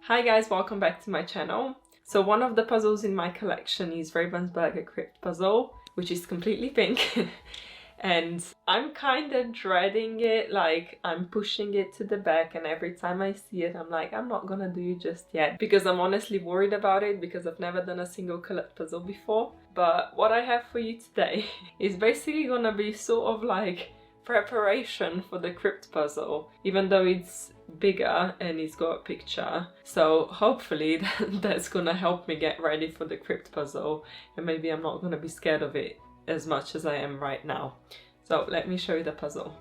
Hi guys, welcome back to my channel. So one of the puzzles in my collection is Ravensburger Krypt Puzzle, which is completely pink. And I'm kind of dreading it, like I'm pushing it to the back, and every time I see it I'm like, I'm not gonna do it just yet, because I'm honestly worried about it because I've never done a single colored puzzle before. But what I have for you today is basically gonna be sort of like preparation for the Krypt puzzle, even though it's bigger and it's got a picture. So hopefully that's gonna help me get ready for the Krypt puzzle, and maybe I'm not gonna be scared of it as much as I am right now. So let me show you the puzzle.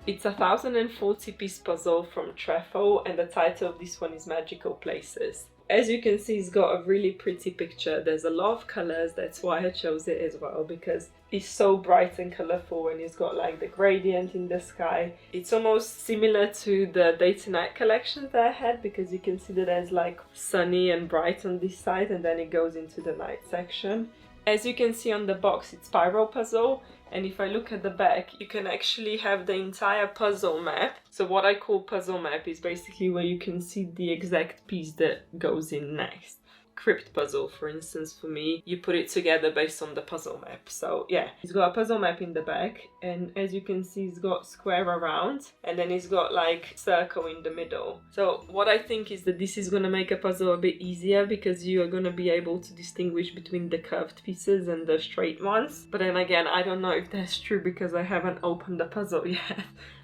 It's a 1040 piece puzzle from Trefl, and the title of this one is Magical Places. As you can see, it's got a really pretty picture. There's a lot of colours, that's why I chose it as well, because it's so bright and colourful, and it's got like the gradient in the sky. It's almost similar to the Day to Night collections that I had, because you can see that there's like sunny and bright on this side and then it goes into the night section. As you can see on the box, it's spiral puzzle, and if I look at the back, you can actually have the entire puzzle map. So what I call puzzle map is basically where you can see the exact piece that goes in next. Krypt puzzle, for instance, for me, you put it together based on the puzzle map. So yeah, it's got a puzzle map in the back, and as you can see, it's got square around, and then it's got like circle in the middle. So what I think is that this is going to make a puzzle a bit easier, because you are going to be able to distinguish between the curved pieces and the straight ones. But then again, I don't know if that's true because I haven't opened the puzzle yet,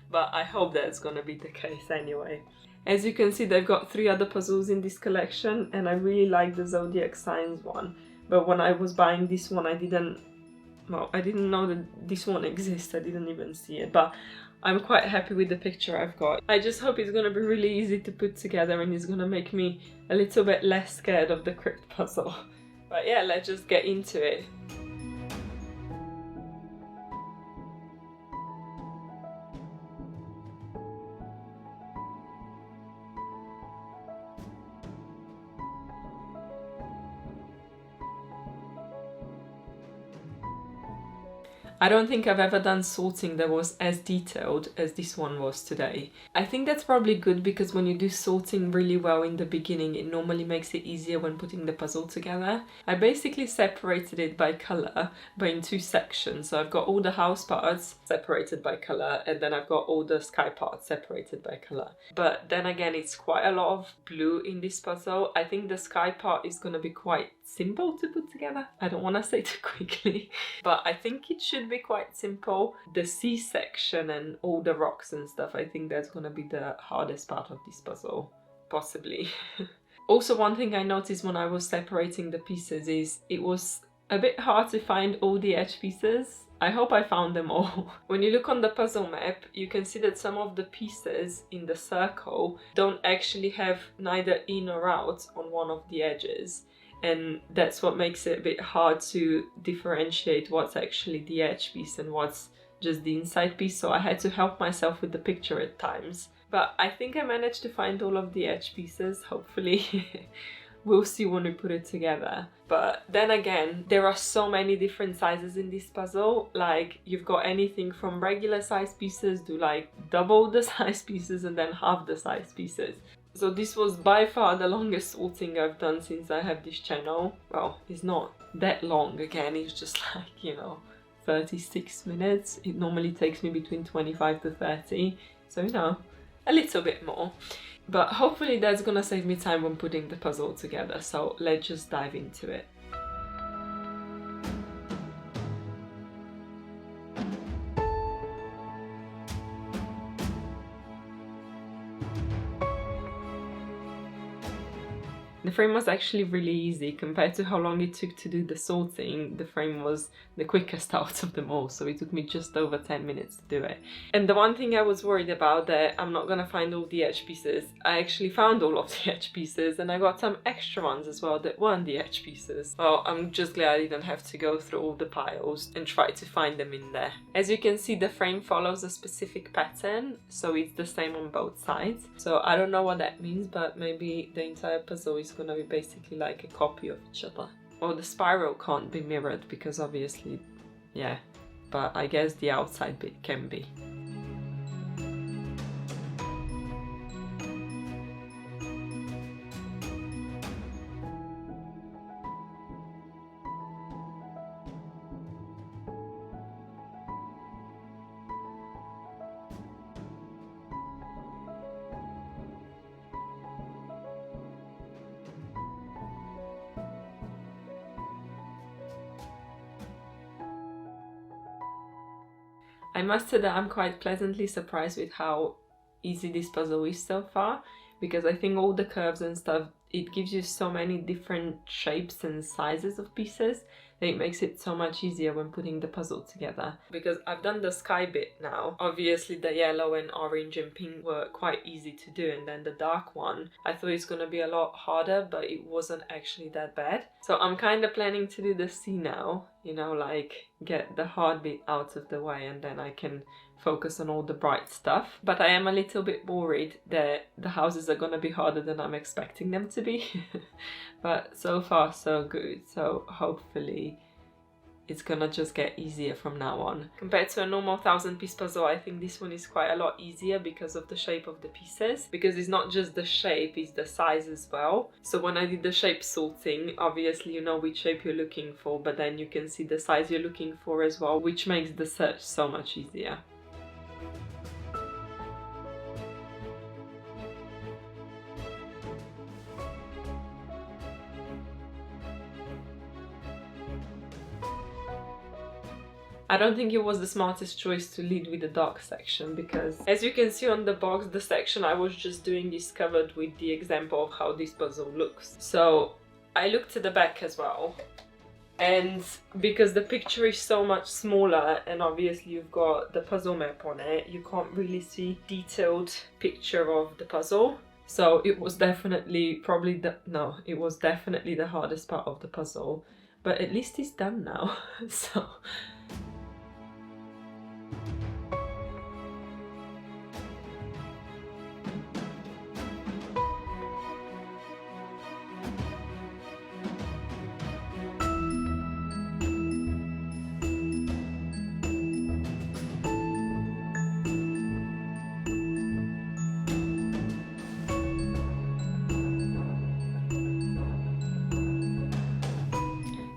but I hope that's going to be the case anyway. As you can see, they've got 3 other puzzles in this collection, and I really like the zodiac signs one. But when I was buying this one, I didn't know that this one exists. I didn't even see it, but I'm quite happy with the picture I've got. I just hope it's gonna be really easy to put together, and it's gonna make me a little bit less scared of the Krypt puzzle. But yeah, let's just get into it. I don't think I've ever done sorting that was as detailed as this one was today. I think that's probably good, because when you do sorting really well in the beginning, it normally makes it easier when putting the puzzle together. I basically separated it by colour, but in 2 sections. So I've got all the house parts separated by colour, and then I've got all the sky parts separated by colour. But then again, it's quite a lot of blue in this puzzle. I think the sky part is going to be quite simple to put together. I don't want to say too quickly, but I think it should be quite simple. The sea section and all the rocks and stuff, I think that's going to be the hardest part of this puzzle, possibly. Also, one thing I noticed when I was separating the pieces is it was a bit hard to find all the edge pieces. I hope I found them all. When you look on the puzzle map, you can see that some of the pieces in the circle don't actually have neither in or out on one of the edges. And that's what makes it a bit hard to differentiate what's actually the edge piece and what's just the inside piece. So I had to help myself with the picture at times. But I think I managed to find all of the edge pieces, hopefully. We'll see when we put it together. But then again, there are so many different sizes in this puzzle. Like, you've got anything from regular size pieces to like double the size pieces and then half the size pieces. So this was by far the longest sorting I've done since I have this channel. Well, it's not that long again, it's just like, you know, 36 minutes. It normally takes me between 25 to 30, so you know, a little bit more. But hopefully that's gonna save me time when putting the puzzle together, so let's just dive into it. The frame was actually really easy compared to how long it took to do the sorting. The frame was the quickest out of them all, so it took me just over 10 minutes to do it. And the one thing I was worried about, that I'm not gonna find all the edge pieces, I actually found all of the edge pieces, and I got some extra ones as well that weren't the edge pieces. Well, I'm just glad I didn't have to go through all the piles and try to find them in there. As you can see, the frame follows a specific pattern, so it's the same on both sides. So I don't know what that means, but maybe the entire puzzle is gonna be basically like a copy of each other. Or the spiral can't be mirrored because obviously, yeah, but I guess the outside bit can be. I must say that I'm quite pleasantly surprised with how easy this puzzle is so far, because I think all the curves and stuff, it gives you so many different shapes and sizes of pieces that it makes it so much easier when putting the puzzle together. Because I've done the sky bit now, obviously the yellow and orange and pink were quite easy to do, and then the dark one I thought it's gonna be a lot harder, but it wasn't actually that bad. So I'm kind of planning to do the sea now, you know, like get the hard bit out of the way and then I can focus on all the bright stuff. But I am a little bit worried that the houses are gonna be harder than I'm expecting them to be. But so far so good, so hopefully it's gonna just get easier from now on. Compared to a normal 1000-piece puzzle, I think this one is quite a lot easier because of the shape of the pieces. Because it's not just the shape, it's the size as well. So when I did the shape sorting, obviously you know which shape you're looking for, but then you can see the size you're looking for as well, which makes the search so much easier. I don't think it was the smartest choice to lead with the dark section, because as you can see on the box, the section I was just doing is covered with the example of how this puzzle looks. So I looked at the back as well, and because the picture is so much smaller and obviously you've got the puzzle map on it, you can't really see detailed picture of the puzzle. So it was definitely it was definitely the hardest part of the puzzle, but at least it's done now. So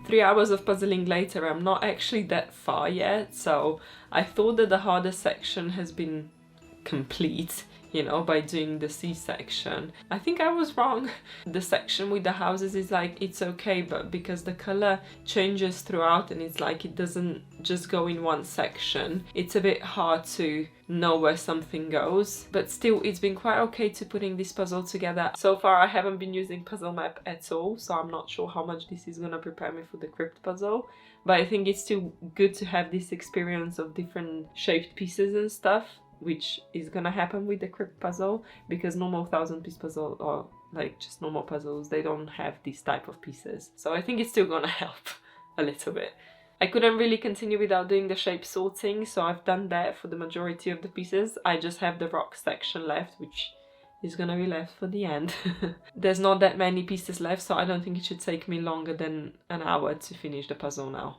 three hours of puzzling later, I'm not actually that far yet, so I thought that the hardest section has been complete, you know, by doing the C section. I think I was wrong. The section with the houses is like, it's okay, but because the color changes throughout and it's like it doesn't just go in one section, it's a bit hard to know where something goes. But still, it's been quite okay to putting this puzzle together. So far I haven't been using puzzle map at all, so I'm not sure how much this is gonna prepare me for the Krypt puzzle, but I think it's still good to have this experience of different shaped pieces and stuff, which is gonna happen with the Krypt puzzle, because normal 1000-piece puzzle or like just normal puzzles, they don't have this type of pieces. So I think it's still gonna help a little bit. I couldn't really continue without doing the shape sorting, so I've done that for the majority of the pieces. I just have the rock section left, which is gonna be left for the end. There's not that many pieces left, so I don't think it should take me longer than an hour to finish the puzzle now.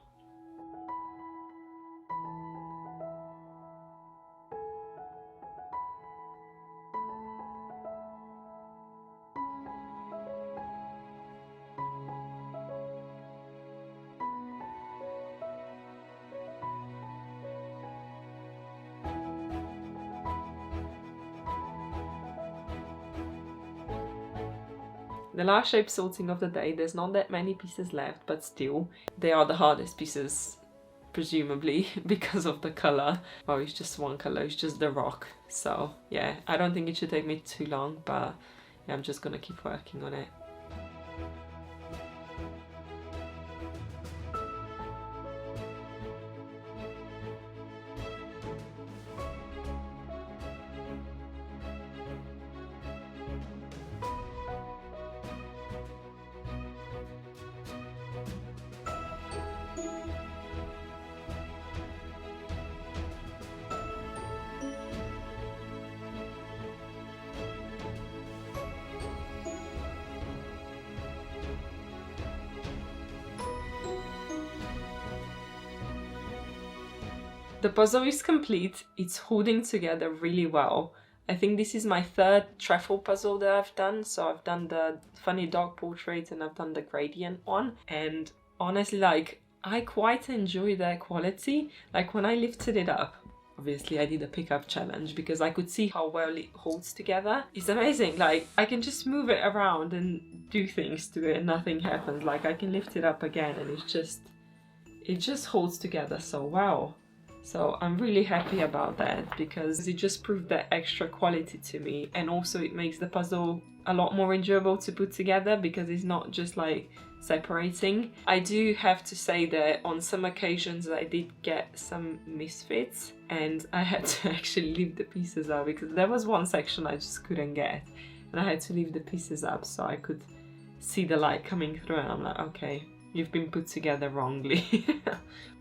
The last shape sorting of the day, there's not that many pieces left, but still, they are the hardest pieces, presumably, because of the colour. Well, it's just one colour, it's just the rock. So yeah, I don't think it should take me too long, but yeah, I'm just gonna keep working on it. The puzzle is complete. It's holding together really well. I think this is my third Trefl puzzle that I've done. So I've done the funny dog portrait and I've done the gradient one. And honestly, like, I quite enjoy their quality. Like when I lifted it up, obviously I did a pickup challenge because I could see how well it holds together. It's amazing. Like I can just move it around and do things to it and nothing happens. Like I can lift it up again and it just holds together so well. So I'm really happy about that because it just proved that extra quality to me, and also it makes the puzzle a lot more enjoyable to put together because it's not just like separating. I do have to say that on some occasions I did get some misfits and I had to actually leave the pieces up because there was one section I just couldn't get and I had to leave the pieces up so I could see the light coming through, and I'm like, okay, you've been put together wrongly.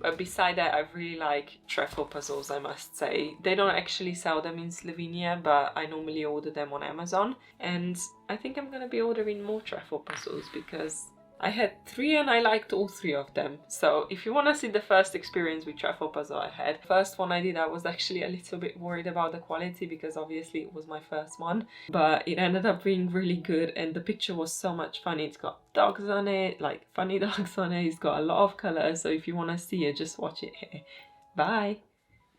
But beside that, I really like Trefl puzzles, I must say. They don't actually sell them in Slovenia, but I normally order them on Amazon. And I think I'm gonna be ordering more Trefl puzzles because I had 3 and I liked all 3 of them. So if you want to see the first experience with Trefl puzzle I had, first one I did, I was actually a little bit worried about the quality because obviously it was my first one, but it ended up being really good and the picture was so much fun. It's got dogs on it, like funny dogs on it, it's got a lot of colours, so if you want to see it, just watch it here. Bye!